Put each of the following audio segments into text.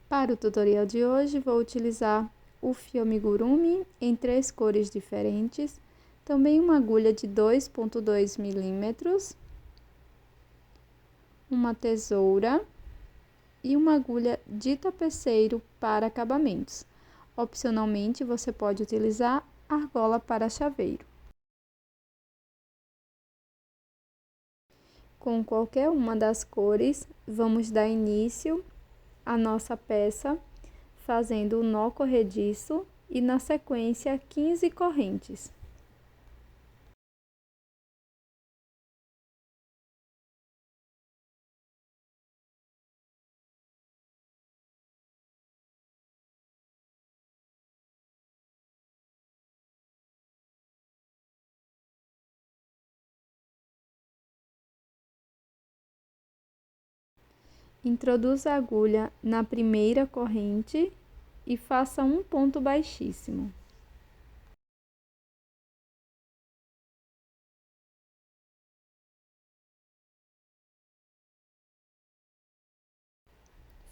Para o tutorial de hoje, vou utilizar o fio amigurumi em 3 cores diferentes, também uma agulha de 2,2 milímetros, uma tesoura e uma agulha de tapeceiro para acabamentos. Opcionalmente, você pode utilizar argola para chaveiro. Com qualquer uma das cores, vamos dar início à nossa peça, fazendo o nó corrediço e na sequência 15 correntes. Introduza a agulha na primeira corrente e faça um ponto baixíssimo.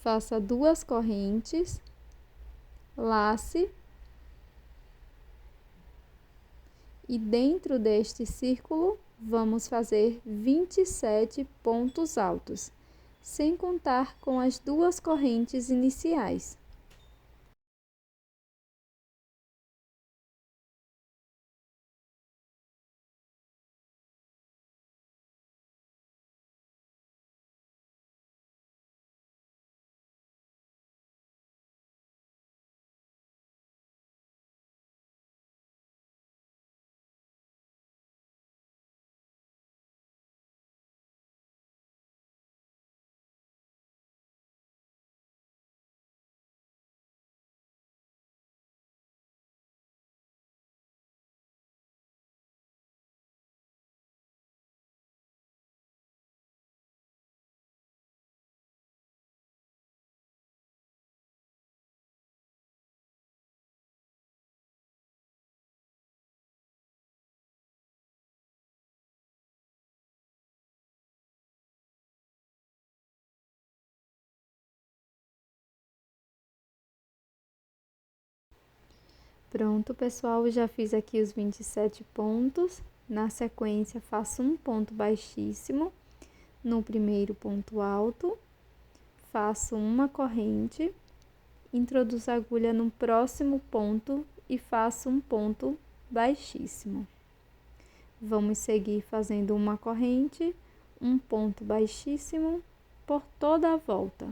Faça 2 correntes, lace e dentro deste círculo vamos fazer 27 pontos altos, sem contar com as 2 correntes iniciais. Pronto, pessoal, já fiz aqui os 27 pontos. Na sequência, faço um ponto baixíssimo no primeiro ponto alto, faço uma corrente, introduzo a agulha no próximo ponto e faço um ponto baixíssimo. Vamos seguir fazendo uma corrente, um ponto baixíssimo por toda a volta.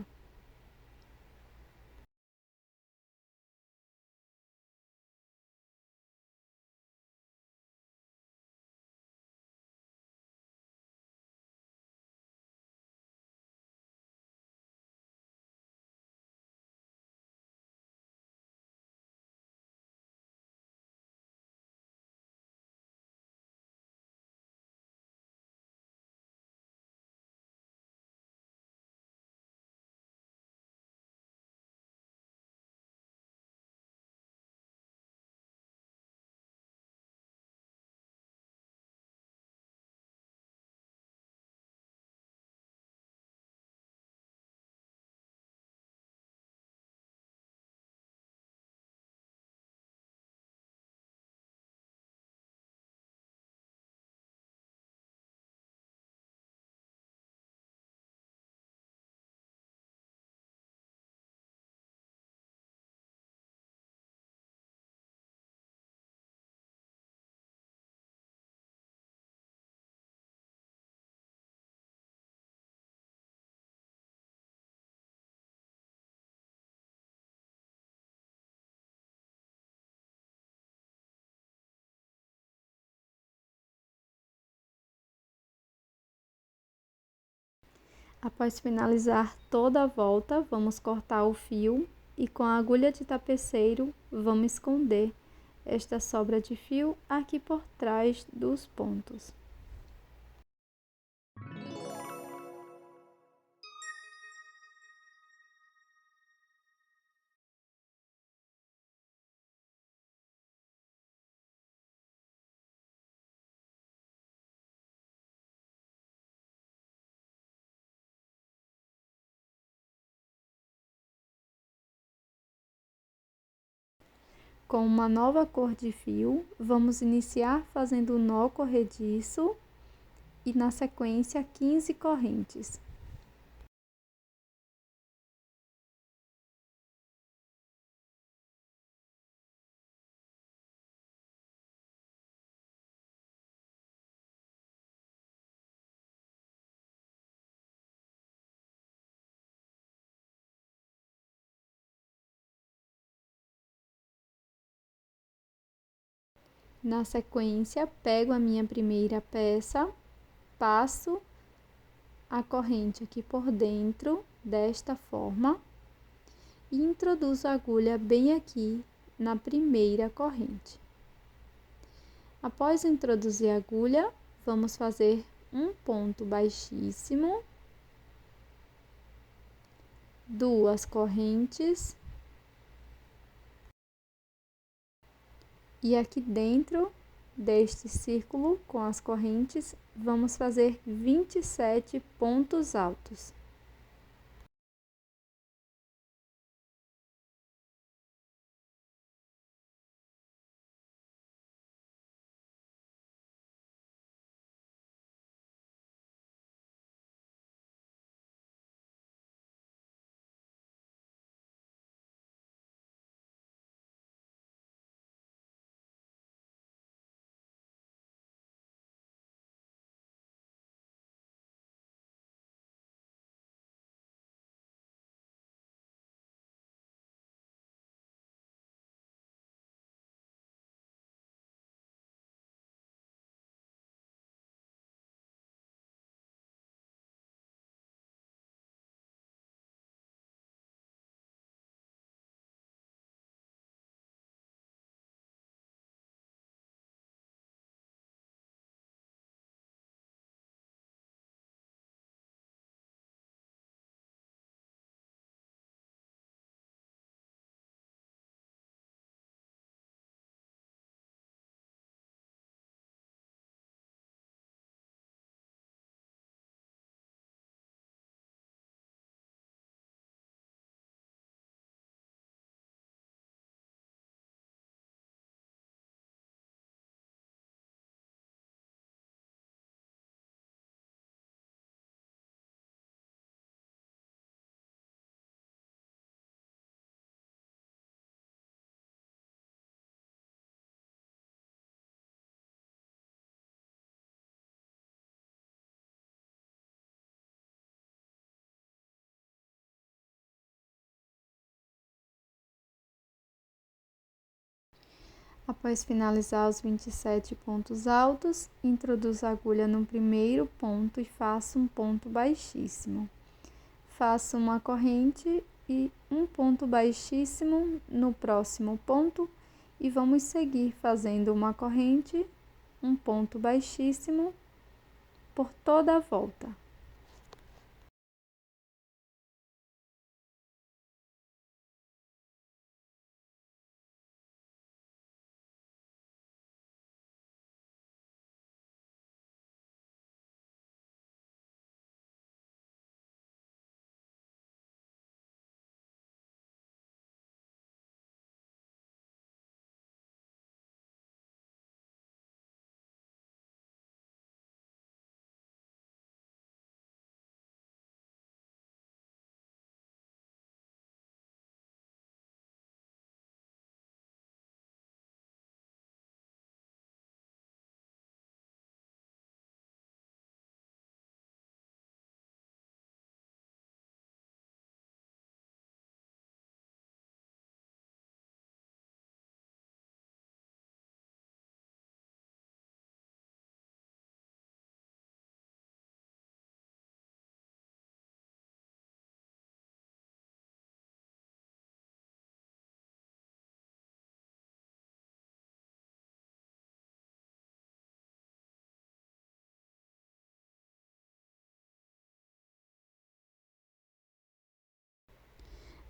Após finalizar toda a volta, vamos cortar o fio e com a agulha de tapeceiro vamos esconder esta sobra de fio aqui por trás dos pontos. com uma nova cor de fio, vamos iniciar fazendo o nó corrediço e na sequência 15 correntes. Na sequência, pego a minha primeira peça, passo a corrente aqui por dentro, desta forma, e introduzo a agulha bem aqui na primeira corrente. Após introduzir a agulha, vamos fazer um ponto baixíssimo, 2 correntes, e aqui dentro deste círculo com as correntes, vamos fazer 27 pontos altos. Após finalizar os 27 pontos altos, introduzo a agulha no primeiro ponto e faço um ponto baixíssimo. Faço uma corrente e um ponto baixíssimo no próximo ponto e vamos seguir fazendo uma corrente, um ponto baixíssimo por toda a volta.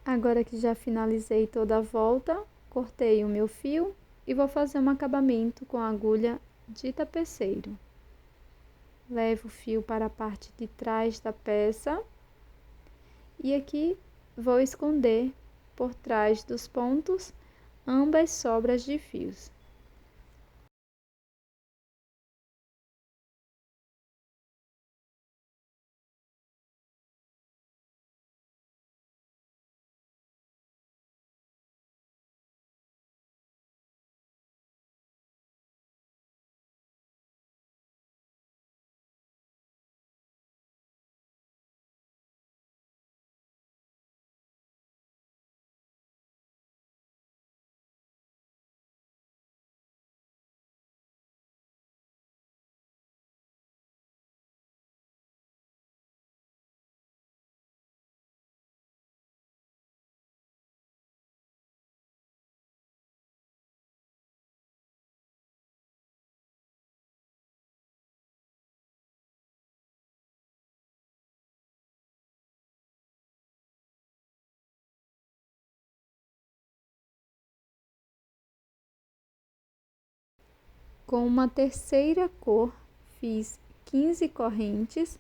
Agora que já finalizei toda a volta, cortei o meu fio e vou fazer um acabamento com a agulha de tapeceiro. Levo o fio para a parte de trás da peça e aqui vou esconder por trás dos pontos ambas sobras de fios. Com uma terceira cor, fiz 15 correntes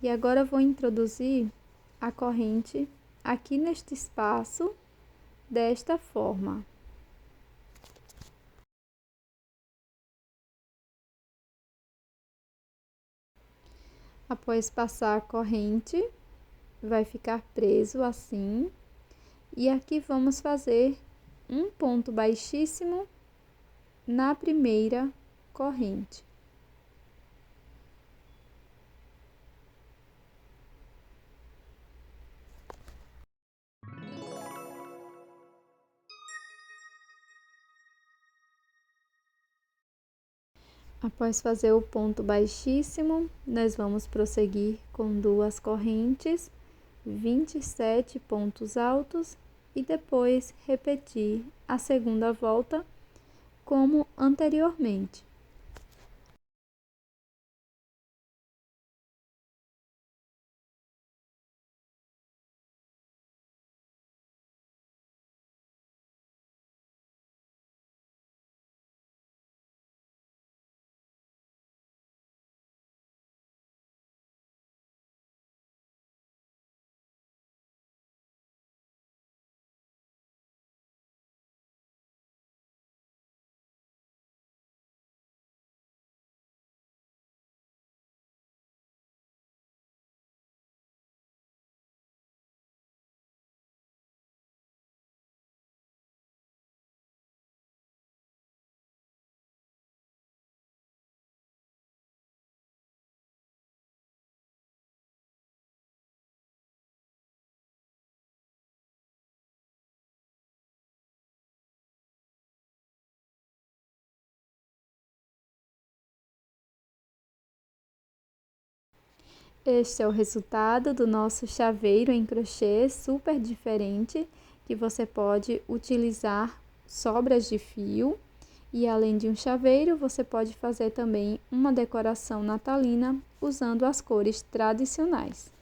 e agora vou introduzir a corrente aqui neste espaço, desta forma. Após passar a corrente, vai ficar preso assim. E aqui vamos fazer um ponto baixíssimo na primeira corrente. Após fazer o ponto baixíssimo, nós vamos prosseguir com 2 correntes, 27 pontos altos e depois repetir a segunda volta como anteriormente. Este é o resultado do nosso chaveiro em crochê super diferente, que você pode utilizar sobras de fio. E além de um chaveiro, você pode fazer também uma decoração natalina usando as cores tradicionais.